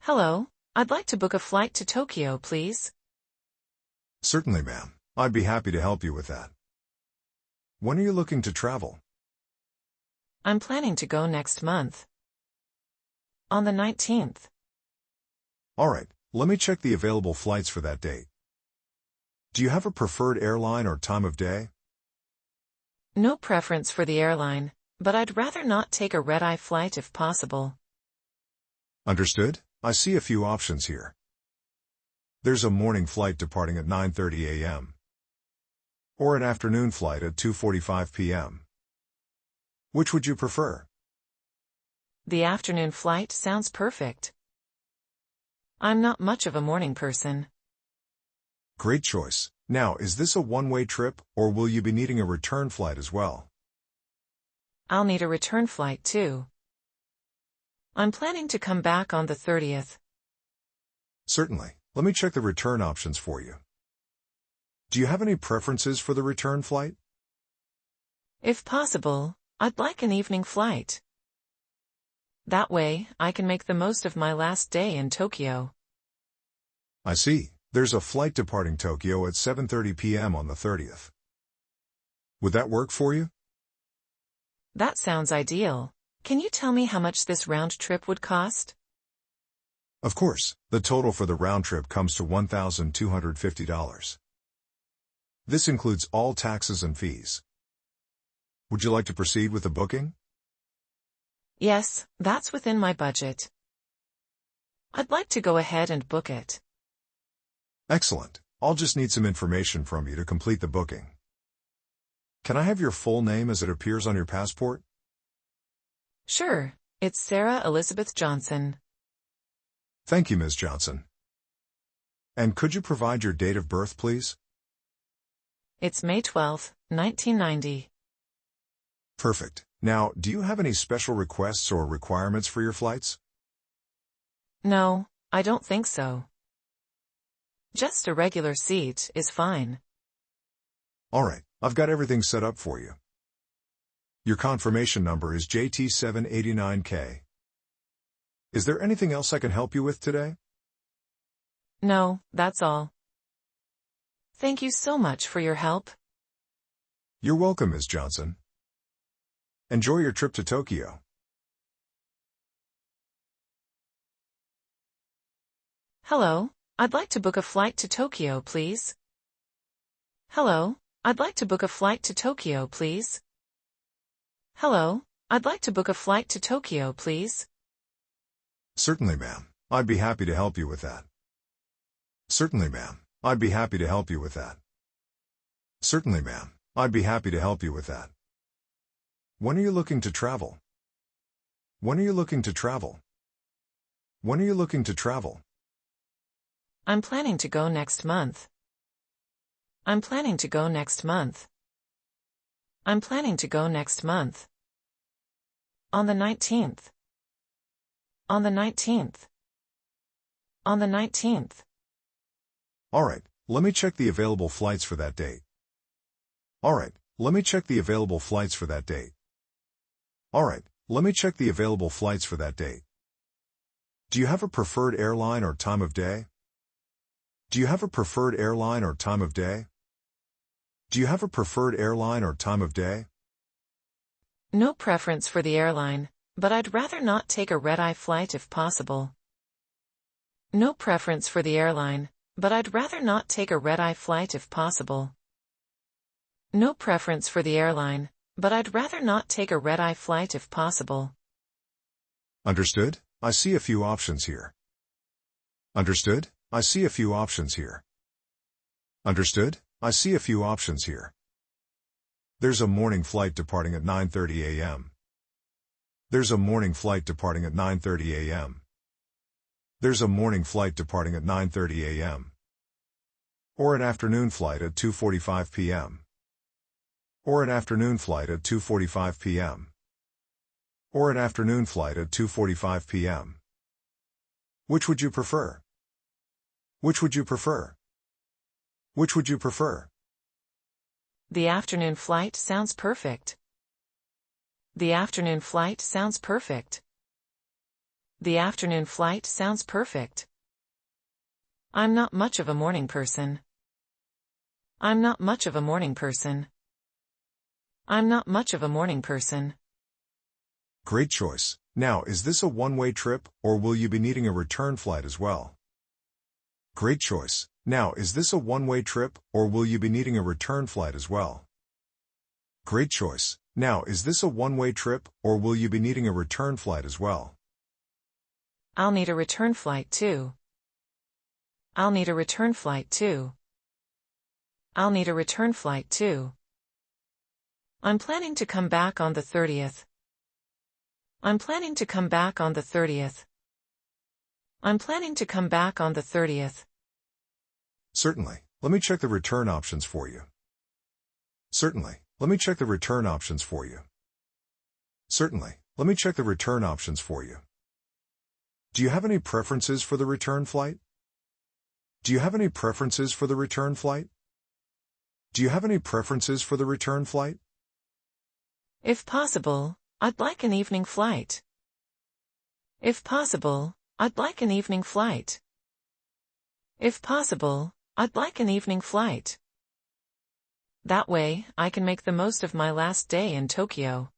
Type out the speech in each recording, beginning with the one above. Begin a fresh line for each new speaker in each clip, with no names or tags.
Hello, I'd like to book a flight to Tokyo, please.
Certainly, ma'am. I'd be happy to help you with that. When are you looking to travel?
I'm planning to go next month. On the 19th.
All right, let me check the available flights for that date. Do you have a preferred airline or time of day?
No preference for the airline, but I'd rather not take a red-eye flight if possible.
Understood? I see a few options here. There's a morning flight departing at 9:30 a.m. or an afternoon flight at 2:45 p.m. Which would you prefer?
The afternoon flight sounds perfect. I'm not much of a morning person.
Great choice. Now, is this a one-way trip, or will you be needing a return flight as well?
I'll need a return flight too. I'm planning to come back on the 30th.
Certainly. Let me check the return options for you. Do you have any preferences for the return flight?
If possible, I'd like an evening flight. That way, I can make the most of my last day in Tokyo.
I see. There's a flight departing Tokyo at 7:30 p.m. on the 30th. Would that work for you?
That sounds ideal. Can you tell me how much this round trip would cost?
Of course. The total for the round trip comes to $1,250. This includes all taxes and fees. Would you like to proceed with the booking?
Yes, that's within my budget. I'd like to go ahead and book it.
Excellent. I'll just need some information from you to complete the booking. Can I have your full name as it appears on your passport?
Sure, it's Sarah Elizabeth Johnson.
Thank you, Ms. Johnson. And could you provide your date of birth, please?
It's May 12, 1990.
Perfect. Now, do you have any special requests or requirements for your flights?
No, I don't think so. Just a regular seat is fine.
All right, I've got everything set up for you. Your confirmation number is JT789K. Is there anything else I can help you with today?
No, that's all. Thank you so much for your help.
You're welcome, Ms. Johnson. Enjoy your trip to Tokyo.
Hello, I'd like to book a flight to Tokyo, please. Hello, I'd like to book a flight to Tokyo, please. Hello, I'd like to book a flight to Tokyo, please.
Certainly, ma'am. I'd be happy to help you with that. Certainly, ma'am. I'd be happy to help you with that. Certainly, ma'am. I'd be happy to help you with that. When are you looking to travel? When are you looking to travel? When are you looking to travel?
I'm planning to go next month. I'm planning to go next month. I'm planning to go next month. On the 19th. On the 19th. On the 19th.
All right, let me check the available flights for that date. All right, let me check the available flights for that date. All right, let me check the available flights for that date. Do you have a preferred airline or time of day? Do you have a preferred airline or time of day? Do you have a preferred airline or time of day?
No preference for the airline, but I'd rather not take a red-eye flight if possible. No preference for the airline, but I'd rather not take a red-eye flight if possible. No preference for the airline, but I'd rather not take a red-eye flight if possible.
Understood? I see a few options here. Understood? I see a few options here. Understood? I see a few options here. There's a morning flight departing at 9:30 a.m. There's a morning flight departing at 9:30 a.m. There's a morning flight departing at 9:30 a.m. or an afternoon flight at 2:45 p.m. or an afternoon flight at 2:45 p.m. or an afternoon flight at 2:45 p.m. Which would you prefer? Which would you prefer? Which would you prefer?
The afternoon flight sounds perfect. The afternoon flight sounds perfect. The afternoon flight sounds perfect. I'm not much of a morning person. I'm not much of a morning person. I'm not much of a morning person.
Great choice. Now, is this a one-way trip, or will you be needing a return flight as well? Great choice. Now, is this a one-way trip, or will you be needing a return flight as well? Great choice. Now, is this a one-way trip, or will you be needing a return flight as well?
I'll need a return flight too. I'll need a return flight too. I'll need a return flight too. I'm planning to come back on the 30th. I'm planning to come back on the 30th. I'm planning to come back on the 30th.
Certainly. Let me check the return options for you. Certainly. Let me check the return options for you. Certainly. Let me check the return options for you. Do you have any preferences for the return flight? Do you have any preferences for the return flight? Do you have any preferences for the return flight?
If possible, I'd like an evening flight. If possible, I'd like an evening flight. If possible, I'd like an evening flight. That way, I can make the most of my last day in Tokyo.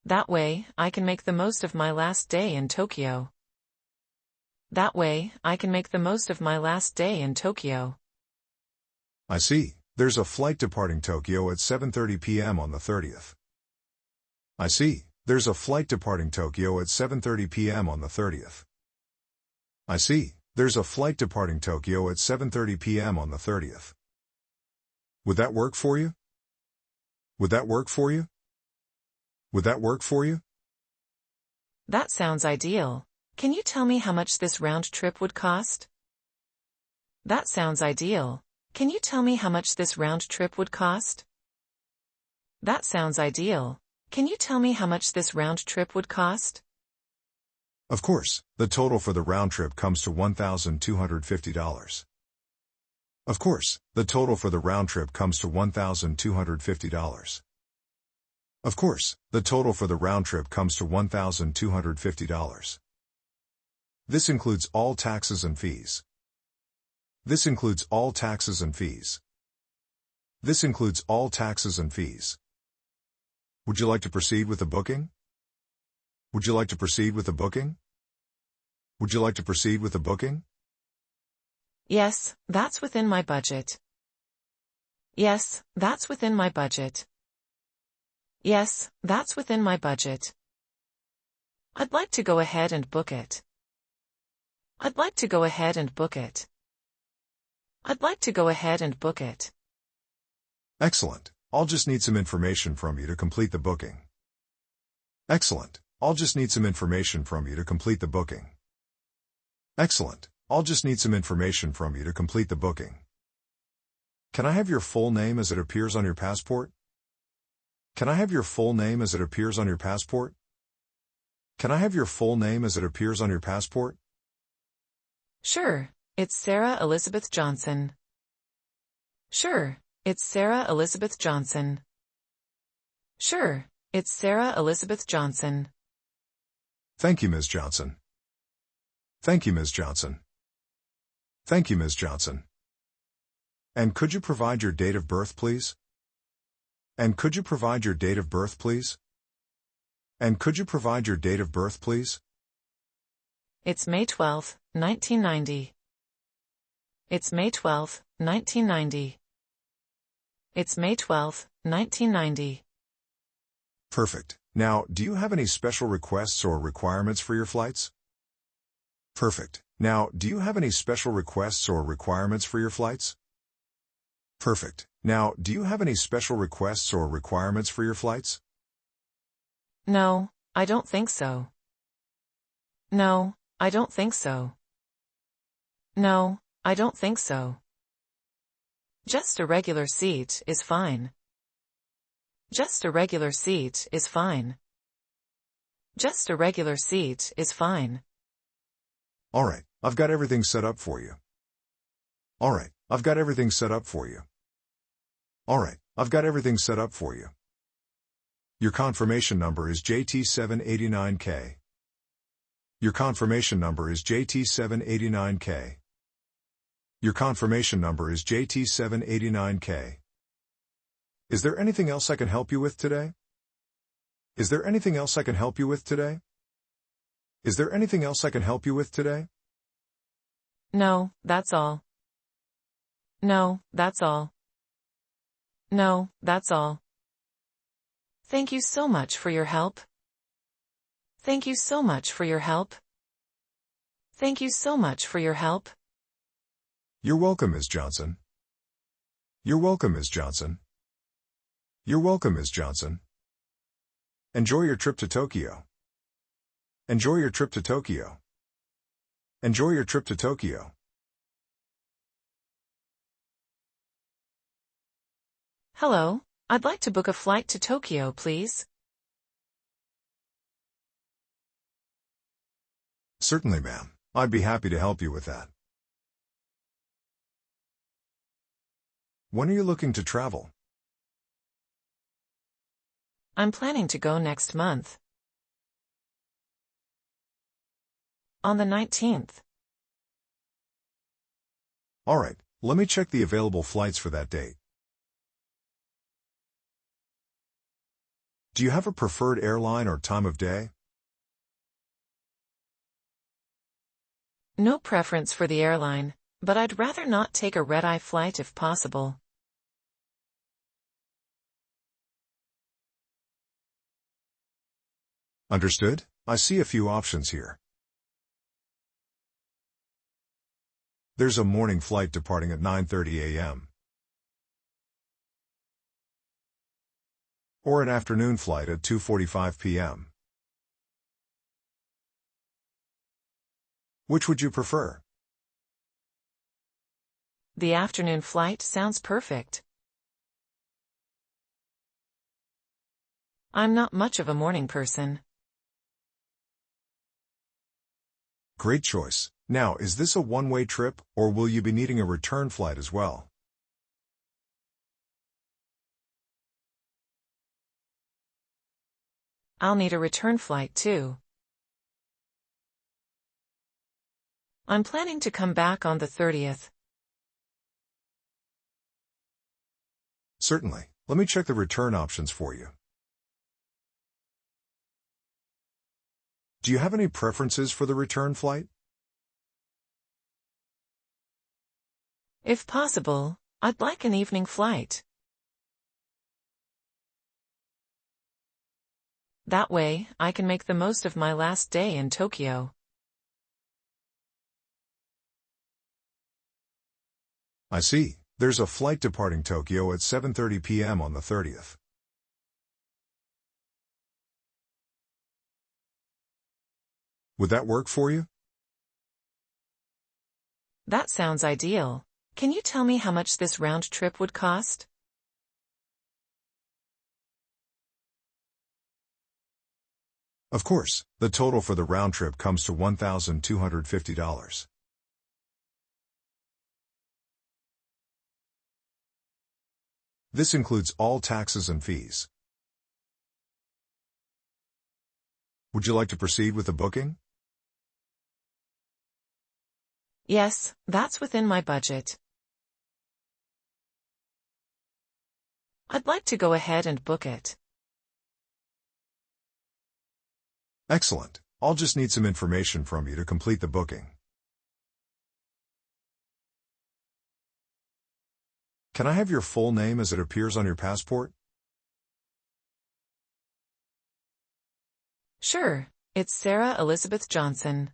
That way, I can make the most of my last day in Tokyo. That way, I can make the most of my last day in Tokyo.
I see. There's a flight departing Tokyo at 7:30 p.m. on the 30th. I see. There's a flight departing Tokyo at 7:30 p.m. on the 30th. I see. There's a flight departing Tokyo at 7:30 p.m. on the 30th. Would that work for you? Would that work for you? Would that work for you?
That sounds ideal. Can you tell me how much this round trip would cost? That sounds ideal. Can you tell me how much this round trip would cost? That sounds ideal. Can you tell me how much this round trip would cost?
Of course, the total for the round trip comes to $1,250. Of course, the total for the round trip comes to $1,250. Of course, the total for the round trip comes to $1,250. This includes all taxes and fees. This includes all taxes and fees. This includes all taxes and fees. Would you like to proceed with the booking? Would you like to proceed with the booking? Would you like to proceed with the booking?
Yes, that's within my budget. Yes, that's within my budget. Yes, that's within my budget. I'd like to go ahead and book it. I'd like to go ahead and book it. I'd like to go ahead and book it.
Excellent. I'll just need some information from you to complete the booking. Excellent. I'll just need some information from you to complete the booking. Excellent. I'll just need some information from you to complete the booking. Can I have your full name as it appears on your passport? Can I have your full name as it appears on your passport? Can I have your full name as it appears on your passport?
Sure, it's Sarah Elizabeth Johnson. Sure, it's Sarah Elizabeth Johnson. Sure, it's Sarah Elizabeth Johnson.
Thank you, Ms. Johnson. Thank you, Ms. Johnson. Thank you, Ms. Johnson. And could you provide your date of birth, please? And could you provide your date of birth, please? And could you provide your date of birth, please?
It's May 12, 1990. It's May 12, 1990. It's May 12, 1990.
Perfect. Now, do you have any special requests or requirements for your flights? Perfect. Now, do you have any special requests or requirements for your flights? Perfect. Now, do you have any special requests or requirements for your flights?
No, I don't think so. No, I don't think so. No, I don't think so. Just a regular seat is fine. Just a regular seat is fine. Just a regular seat is fine.
All right, I've got everything set up for you. All right, I've got everything set up for you. All right, I've got everything set up for you. Your confirmation number is JT789K. Your confirmation number is JT789K. Your confirmation number is JT789K. Is there anything else I can help you with today? Is there anything else I can help you with today? Is there anything else I can help you with today?
No, that's all. No, that's all. No, that's all. Thank you so much for your help. Thank you so much for your help. Thank you so much for your help.
You're welcome, Ms. Johnson. You're welcome, Ms. Johnson. You're welcome, Ms. Johnson. Enjoy your trip to Tokyo. Enjoy your trip to Tokyo. Enjoy your trip to Tokyo.
Hello, I'd like to book a flight to Tokyo, please.
Certainly, ma'am. I'd be happy to help you with that. When are you looking to travel?
I'm planning to go next month. On the 19th.
All right, let me check the available flights for that date. Do you have a preferred airline or time of day?
No preference for the airline, but I'd rather not take a red-eye flight if possible.
Understood? I see a few options here. There's a morning flight departing at 9:30 a.m. or an afternoon flight at 2:45 p.m. Which would you prefer?
The afternoon flight sounds perfect. I'm not much of a morning person.
Great choice. Now, is this a one-way trip, or will you be needing a return flight as well?
I'll need a return flight too. I'm planning to come back on the 30th.
Certainly. Let me check the return options for you. Do you have any preferences for the return flight?
If possible, I'd like an evening flight. That way, I can make the most of my last day in Tokyo.
I see. There's a flight departing Tokyo at 7:30 p.m. on the 30th. Would that work for you?
That sounds ideal. Can you tell me how much this round trip would cost?
Of course, the total for the round trip comes to $1,250. This includes all taxes and fees. Would you like to proceed with the booking?
Yes, that's within my budget. I'd like to go ahead and book it.
Excellent. I'll just need some information from you to complete the booking. Can I have your full name as it appears on your passport?
Sure, it's Sarah Elizabeth Johnson.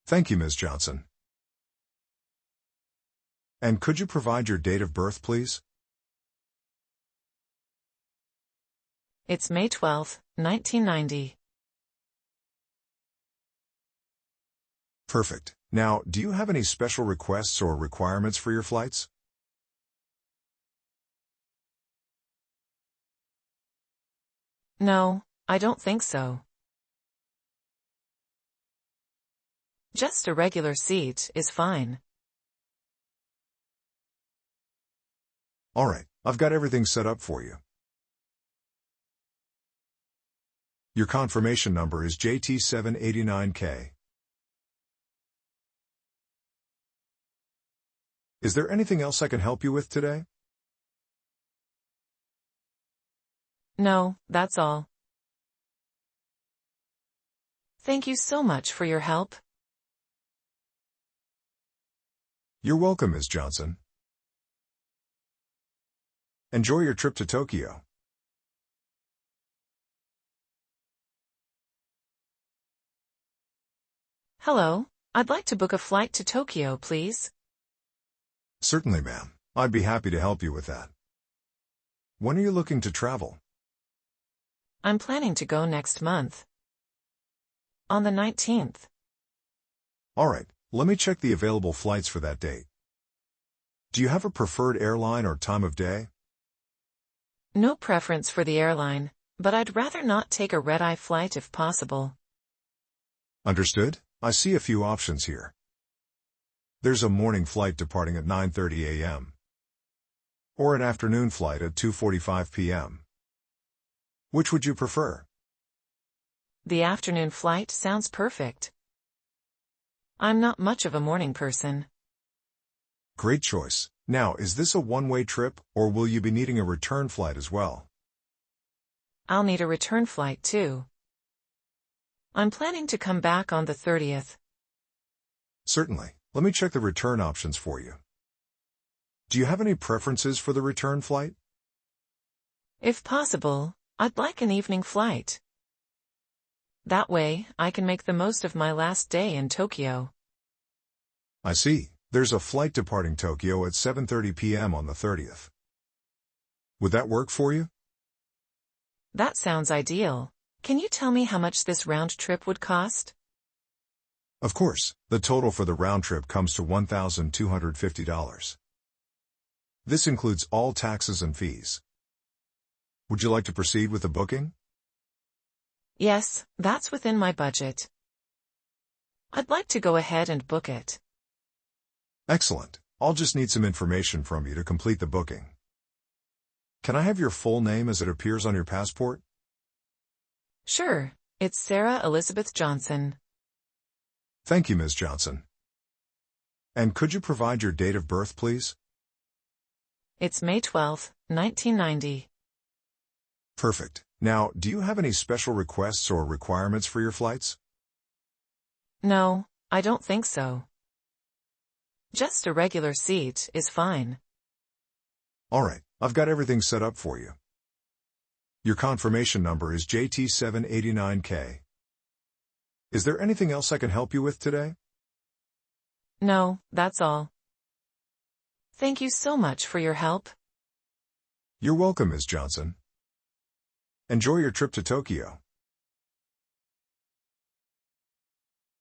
Thank you, Ms. Johnson. And could you provide your date of birth, please?
It's May 12, 1990.
Perfect. Now, do you have any special requests or requirements for your flights?
No, I don't think so. Just a regular seat is fine.
All right, I've got everything set up for you. Your confirmation number is JT789K. Is there anything else I can help you with today?
No, that's all. Thank you so much for your help.
You're welcome, Ms. Johnson. Enjoy your trip to Tokyo.
Hello, I'd like to book a flight to Tokyo, please.
Certainly, ma'am. I'd be happy to help you with that. When are you looking to travel?
I'm planning to go next month. On the 19th.
All right, let me check the available flights for that date. Do you have a preferred airline or time of day?
No preference for the airline, but I'd rather not take a red-eye flight if possible.
Understood? I see a few options here. There's a morning flight departing at 9:30 a.m. or an afternoon flight at 2:45 p.m. Which would you prefer?
The afternoon flight sounds perfect. I'm not much of a morning person.
Great choice. Now, is this a one-way trip, or will you be needing a return flight as well?
I'll need a return flight too. I'm planning to come back on the 30th.
Certainly. Let me check the return options for you. Do you have any preferences for the return flight?
If possible, I'd like an evening flight. That way, I can make the most of my last day in Tokyo.
I see. There's a flight departing Tokyo at 7:30 p.m. on the 30th. Would that work for you?
That sounds ideal. Can you tell me how much this round trip would cost?
Of course. The total for the round trip comes to $1,250. This includes all taxes and fees. Would you like to proceed with the booking?
Yes, that's within my budget. I'd like to go ahead and book it.
Excellent. I'll just need some information from you to complete the booking. Can I have your full name as it appears on your passport?
Sure, it's Sarah Elizabeth Johnson.
Thank you, Ms. Johnson. And could you provide your date of birth, please?
It's May 12, 1990.
Perfect. Now, do you have any special requests or requirements for your flights?
No, I don't think so. Just a regular seat is fine.
All right, I've got everything set up for you. Your confirmation number is JT789K. Is there anything else I can help you with today?
No, that's all. Thank you so much for your help.
You're welcome, Ms. Johnson. Enjoy your trip to Tokyo.